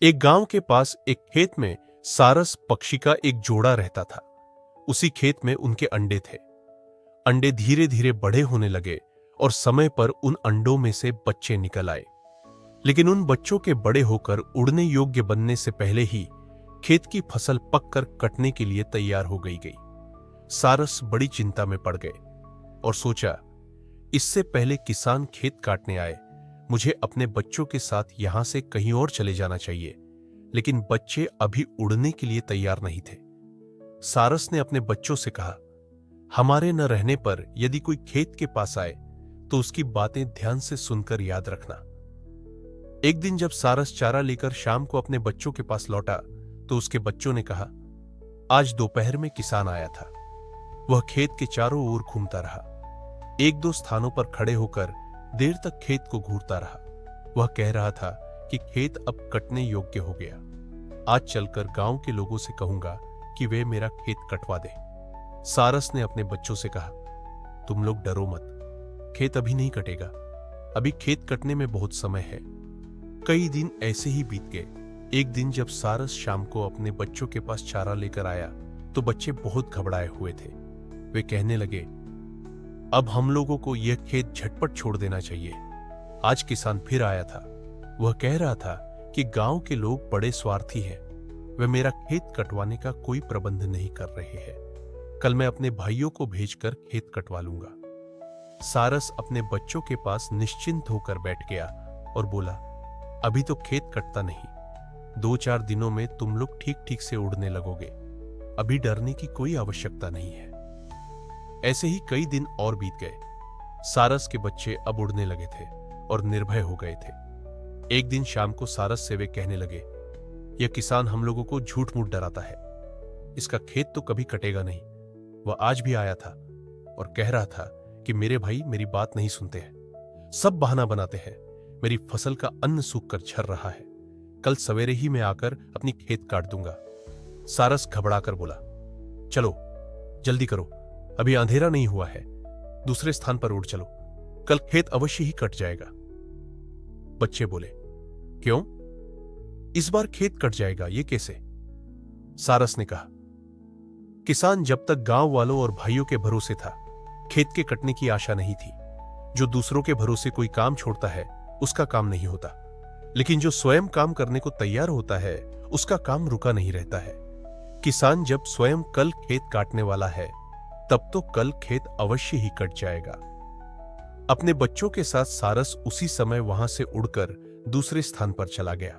एक गांव के पास एक खेत में सारस पक्षी का एक जोड़ा रहता था। उसी खेत में उनके अंडे थे। अंडे धीरे धीरे बड़े होने लगे और समय पर उन अंडों में से बच्चे निकल आए। लेकिन उन बच्चों के बड़े होकर उड़ने योग्य बनने से पहले ही खेत की फसल पककर कटने के लिए तैयार हो गई। सारस बड़ी चिंता में पड़ गए और सोचा, इससे पहले किसान खेत काटने आए, मुझे अपने बच्चों के साथ यहां से कहीं और चले जाना चाहिए। लेकिन बच्चे अभी उड़ने के लिए तैयार नहीं थे। सारस ने अपने बच्चों से कहा, हमारे न रहने पर यदि कोई खेत के पास आए तो उसकी बातें ध्यान से सुनकर याद रखना। एक दिन जब सारस चारा लेकर शाम को अपने बच्चों के पास लौटा तो उसके बच्चों ने कहा, आज दोपहर में किसान आया था। वह खेत के चारों ओर घूमता रहा। एक दो स्थानों पर खड़े होकर देर तक खेत को घूरता रहा। वह कह रहा था कि खेत अब कटने योग्य हो गया। आज चलकर गांव के लोगों से कहूंगा कि वे मेरा खेत कटवा दे। सारस ने अपने बच्चों से कहा, तुम लोग डरो मत, खेत अभी नहीं कटेगा। अभी खेत कटने में बहुत समय है। कई दिन ऐसे ही बीत गए। एक दिन जब सारस शाम को अपने बच्चों के पास चारा लेकर आया तो बच्चे बहुत घबराए हुए थे। वे कहने लगे, अब हम लोगों को यह खेत झटपट छोड़ देना चाहिए। आज किसान फिर आया था। वह कह रहा था कि गांव के लोग बड़े स्वार्थी हैं। वे मेरा खेत कटवाने का कोई प्रबंध नहीं कर रहे हैं। कल मैं अपने भाइयों को भेजकर खेत कटवा लूंगा। सारस अपने बच्चों के पास निश्चिंत होकर बैठ गया और बोला, अभी तो खेत कटता नहीं। 2-4 दिनों में तुम लोग ठीक ठीक से उड़ने लगोगे। अभी डरने की कोई आवश्यकता नहीं है। ऐसे ही कई दिन और बीत गए। सारस के बच्चे अब उड़ने लगे थे और निर्भय हो गए थे। एक दिन शाम को सारस से वे कहने लगे, यह किसान हम लोगों को झूठ मूठ डराता है। इसका खेत तो कभी कटेगा नहीं। वह आज भी आया था और कह रहा था कि मेरे भाई मेरी बात नहीं सुनते हैं, सब बहाना बनाते हैं। मेरी फसल का अन्न सूख कर झर रहा है। कल सवेरे ही मैं आकर अपनी खेत काट दूंगा। सारस घबराकर बोला, चलो जल्दी करो, अभी अंधेरा नहीं हुआ है। दूसरे स्थान पर उड़ चलो, कल खेत अवश्य ही कट जाएगा। बच्चे बोले, क्यों? इस बार खेत कट जाएगा, ये कैसे? सारस ने कहा, किसान जब तक गांव वालों और भाइयों के भरोसे था, खेत के कटने की आशा नहीं थी। जो दूसरों के भरोसे कोई काम छोड़ता है उसका काम नहीं होता, लेकिन जो स्वयं काम करने को तैयार होता है उसका काम रुका नहीं रहता है। किसान जब स्वयं कल खेत काटने वाला है तब तो कल खेत अवश्य ही कट जाएगा। अपने बच्चों के साथ सारस उसी समय वहां से उड़कर दूसरे स्थान पर चला गया।